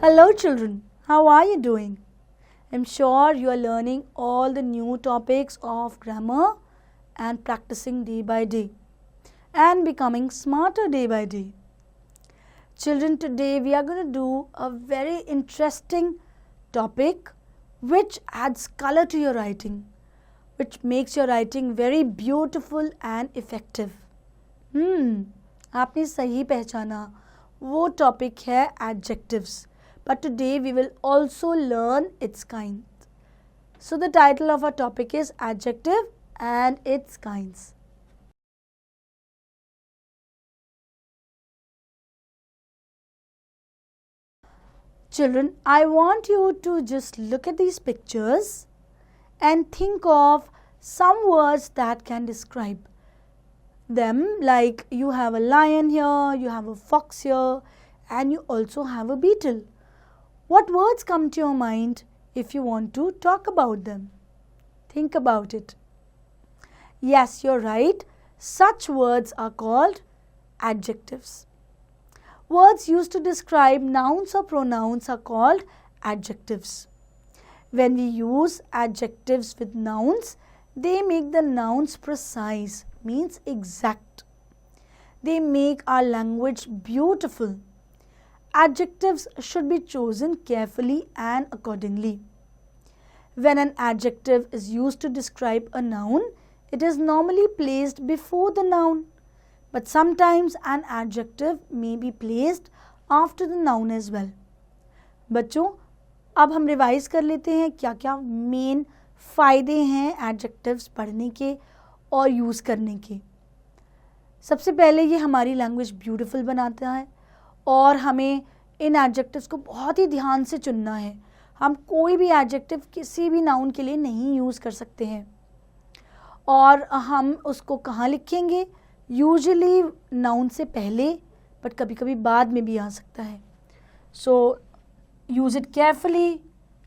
Hello children, how are you doing? I'm sure you are learning all the new topics of grammar and practicing day by day and becoming smarter day by day. Children, today we are going to do a very interesting topic which adds color to your writing, which makes your writing very beautiful and effective. आपने सही पहचाना, वो topic है adjectives. But today we will also learn its kind. So the title of our topic is Adjective and its kinds. Children, I want you to just look at these pictures and think of some words that can describe them, like you have a lion here, you have a fox here, and you also have a beetle. What words come to your mind if you want to talk about them? Think about it. Yes, you're right. Such words are called adjectives. Words used to describe nouns or pronouns are called adjectives. When we use adjectives with nouns, they make the nouns precise, means exact. They make our language beautiful. Adjectives should be chosen carefully and accordingly. When an adjective is used to describe a noun, it is normally placed before the noun. But sometimes an adjective may be placed after the noun as well. बच्चों, अब हम revise कर लेते हैं क्या क्या main फ़ायदे हैं एडजेक्टिव्स पढ़ने के और यूज़ करने के. सबसे पहले ये हमारी लैंग्वेज ब्यूटीफुल बनाता है और हमें इन एडजेक्टिव्स को बहुत ही ध्यान से चुनना है. हम कोई भी एडजेक्टिव किसी भी नाउन के लिए नहीं यूज़ कर सकते हैं. और हम उसको कहाँ लिखेंगे? यूजुअली नाउन से पहले, बट कभी कभी बाद में भी आ सकता है. So use it carefully.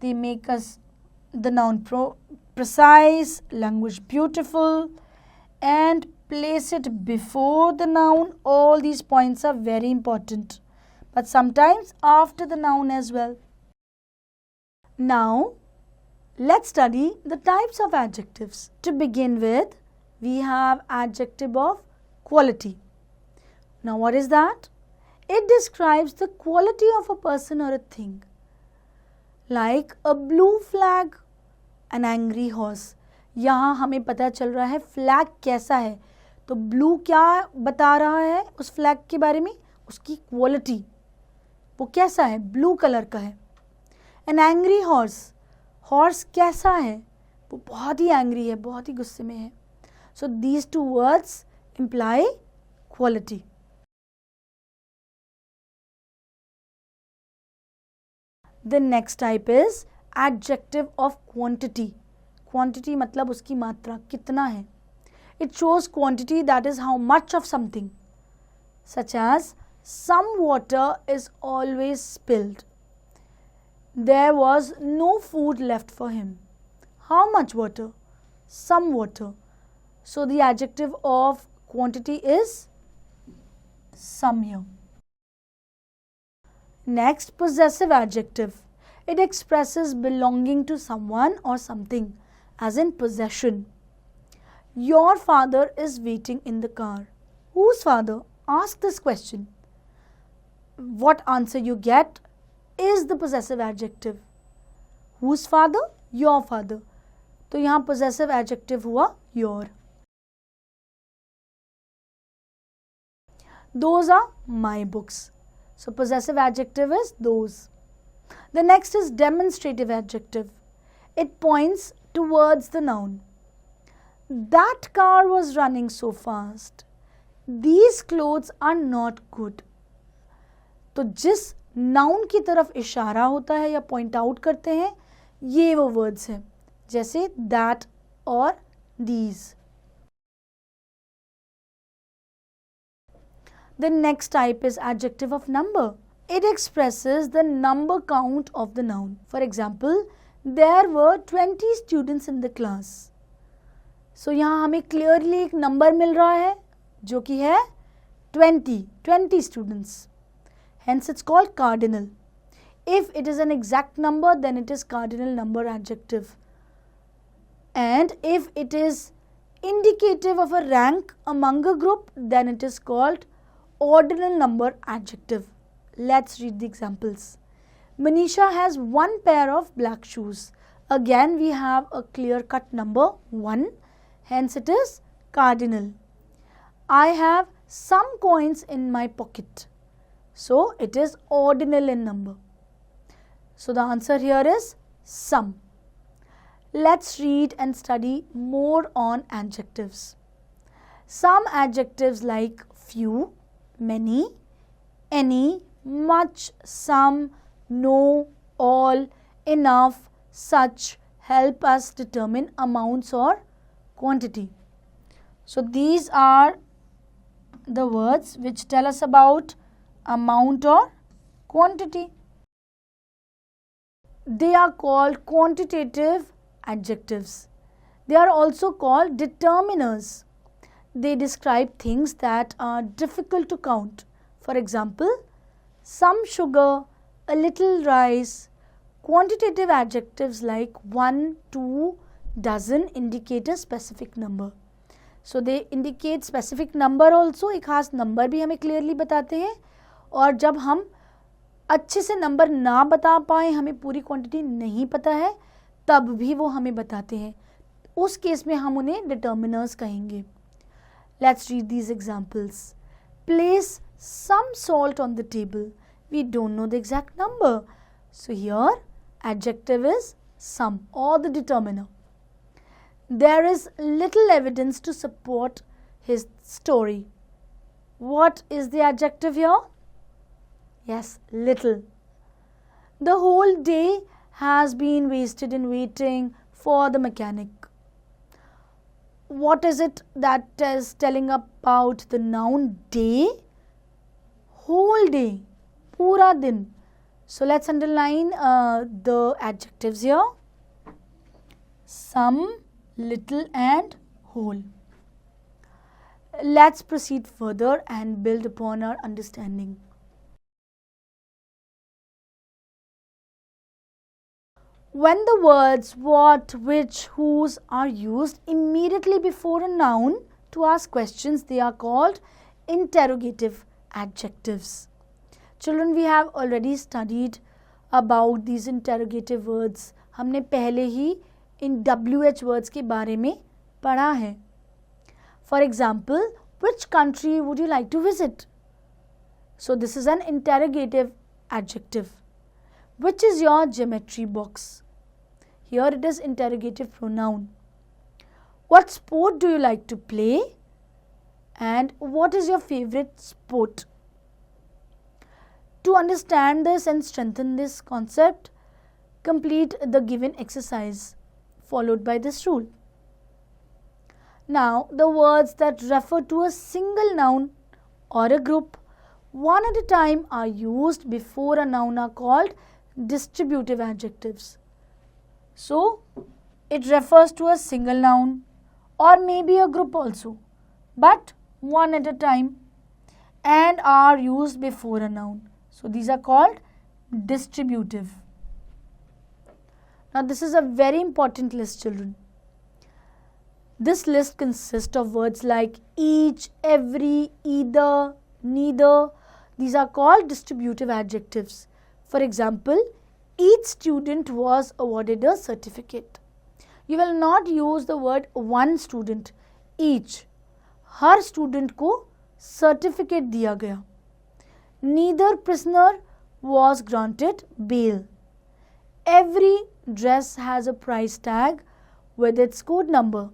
They make us the noun precise, language beautiful, and place it before the noun. All these points are very important, but sometimes after the noun as well. Now, let's study the types of adjectives. To begin with, we have adjective of quality. Now, what is that? It describes the quality of a person or a thing. Like a blue flag, an angry horse. यहाँ हमें पता चल रहा है flag कैसा है. तो blue क्या बता रहा है उस फ्लैग के बारे में? उसकी क्वालिटी, वो कैसा है, ब्लू कलर का है. एन एंग्री हॉर्स, हॉर्स कैसा है, वो बहुत ही एंग्री है, बहुत ही गुस्से में है. So these two words imply quality. The next type is adjective of quantity. Quantity मतलब उसकी मात्रा, कितना है. It shows quantity, that is how much of something, such as some water is always spilled. There was no food left for him. How much water? Some water. So the adjective of quantity is some here. Next, possessive adjective. It expresses belonging to someone or something, as in possession. Your father is waiting in the car. Whose father? Ask this question. What answer you get is the possessive adjective. Whose father? Your father. तो यहाँ possessive adjective हुआ your. Those are my books. So possessive adjective is those. The next is demonstrative adjective. It points towards the noun. That car was running so fast. These clothes are not good. तो जिस noun की तरफ इशारा होता है या point out करते हैं, ये वो वर्ड्स हैं, जैसे that और these. The next type is adjective of number. It expresses the number count of the noun. For example, there were 20 students in the class. So यहाँ हमें क्लियरली एक नंबर मिल रहा है जो कि है 20 students. Hence it's called cardinal. If it is an exact number, then it is cardinal number adjective. And if it is indicative of a rank among a group, then it is called ordinal number adjective. Let's read the examples. Manisha has one pair of black shoes. Again, we have a clear-cut number 1, hence it is cardinal. I have some coins in my pocket. So, it is ordinal in number. So, the answer here is some. Let's read and study more on adjectives. Some adjectives like few, many, any, much, some, no, all, enough, such help us determine amounts or quantity. So, these are the words which tell us about amount or quantity. They are called quantitative adjectives. They are also called determiners. They describe things that are difficult to count. For example, some sugar, a little rice. Quantitative adjectives like 1, 2, dozen indicate a specific number. So they indicate specific number also. एक खास number भी हमें clearly बताते हैं. और जब हम अच्छे से नंबर ना बता पाएँ, हमें पूरी क्वांटिटी नहीं पता है, तब भी वो हमें बताते हैं. उस केस में हम उन्हें डिटर्मिनर्स कहेंगे. Let's read these examples. Place some salt on the table. We don't know the exact number. So here adjective is some or the determiner. There is little evidence to support his story. What is the adjective here? Yes, little. The whole day has been wasted in waiting for the mechanic. What is it that is telling about the noun day? Whole day, pura din. So let's underline the adjectives here. Some, little and whole. Let's proceed further and build upon our understanding. When the words what, which, whose are used immediately before a noun to ask questions, they are called interrogative adjectives. Children, we have already studied about these interrogative words. हमने पहले ही इन WH words के बारे में पढ़ा है. For example, which country would you like to visit? So this is an interrogative adjective. Which is your geometry box? Here it is interrogative pronoun. What sport do you like to play? And what is your favorite sport? To understand this and strengthen this concept, complete the given exercise followed by this rule. Now, the words that refer to a single noun or a group one at a time are used before a noun are called distributive adjectives. So, it refers to a single noun or maybe a group also, but one at a time and are used before a noun. So, these are called distributive. Now, this is a very important list, children. This list consists of words like each, every, either, neither. These are called distributive adjectives. For example, each student was awarded a certificate. You will not use the word one student, each. Her student को certificate दिया गया. Neither prisoner was granted bail. Every dress has a price tag with its code number.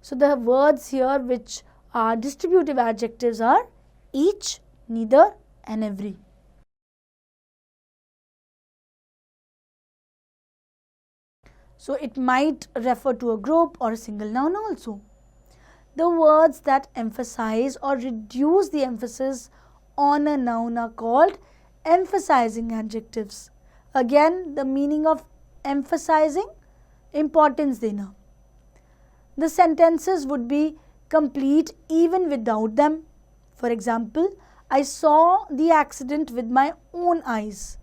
So the words here which are distributive adjectives are each, neither and every. So it might refer to a group or a single noun also. The words that emphasize or reduce the emphasis on a noun are called emphasizing adjectives. Again, the meaning of emphasizing, importance dena. The sentences would be complete even without them. For example, I saw the accident with my own eyes.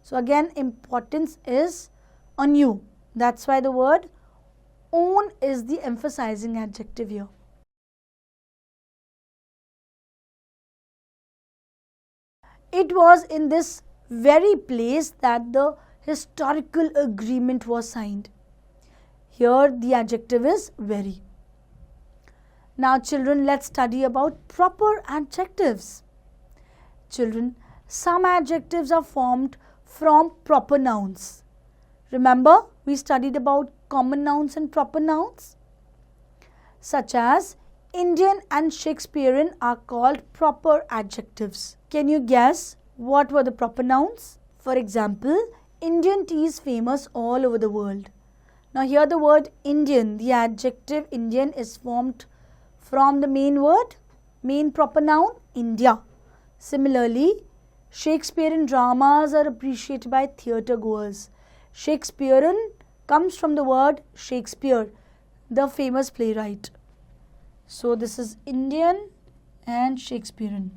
So again, importance is on you. That's why the word own is the emphasizing adjective here. It was in this very place that the historical agreement was signed. Here the adjective is very. Now children, let's study about proper adjectives. Children, some adjectives are formed from proper nouns. Remember, we studied about common nouns and proper nouns, such as Indian and Shakespearean are called proper adjectives. Can you guess what were the proper nouns? For example, Indian tea is famous all over the world. Now here the word Indian, the adjective Indian is formed from the main word, main proper noun, India. Similarly, Shakespearean dramas are appreciated by theatre goers. Shakespearean comes from the word Shakespeare, the famous playwright. So this is Indian and Shakespearean.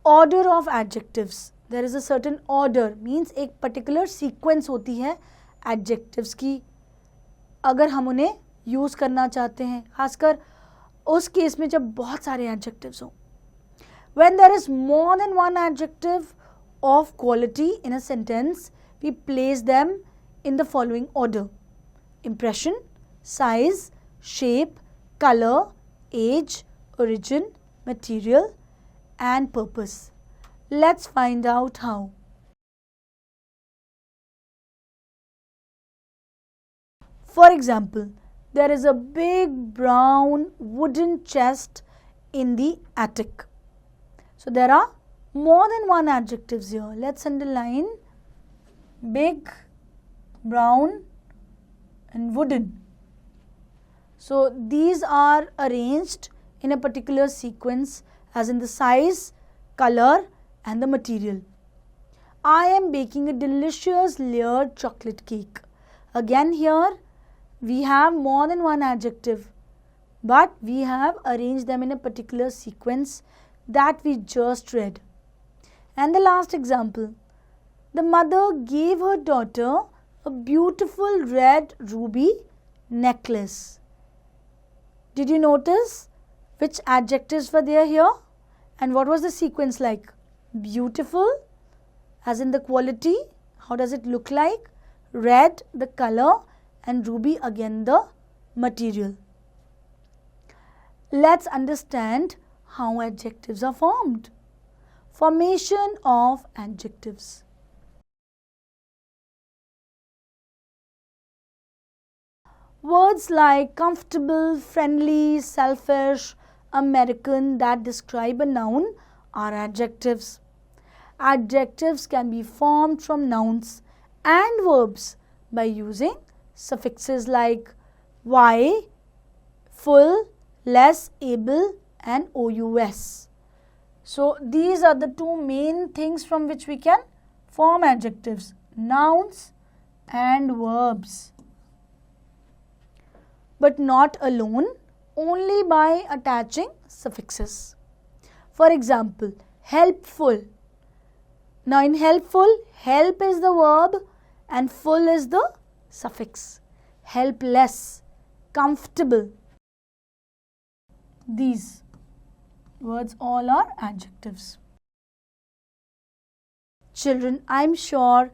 Order of adjectives. There is a certain order, means एक particular sequence होती है adjectives की. अगर हम उन्हें use करना चाहते हैं, खासकर उस केस में जब बहुत सारे adjectives हों. When there is more than one adjective of quality in a sentence, we place them in the following order: impression, size, shape, color, age, origin, material, and purpose. Let's find out how. For example, there is a big brown wooden chest in the attic. So there are more than one adjectives here. Let's underline big, brown, and wooden. So these are arranged in a particular sequence as in the size, color, and the material. I am baking a delicious layered chocolate cake. Again here we have more than one adjective, but we have arranged them in a particular sequence that we just read. And the last example, the mother gave her daughter a beautiful red ruby necklace. Did you notice which adjectives were there here? And what was the sequence like? Beautiful, as in the quality, how does it look like? Red, the color, and ruby, again the material. Let's understand how adjectives are formed. Formation of adjectives. Words like comfortable, friendly, selfish, American that describe a noun are adjectives. Adjectives can be formed from nouns and verbs by using suffixes like y, full, less, able, and ous. So these are the two main things from which we can form adjectives, nouns and verbs. But not alone, only by attaching suffixes. For example, helpful. Now in helpful, help is the verb and full is the suffix. Helpless, comfortable. These words all are adjectives. Children, I am sure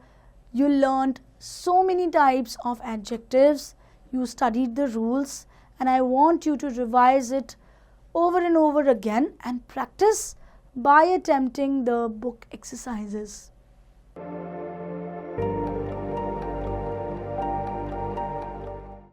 you learned so many types of adjectives. You studied the rules, and I want you to revise it over and over again and practice by attempting the book exercises.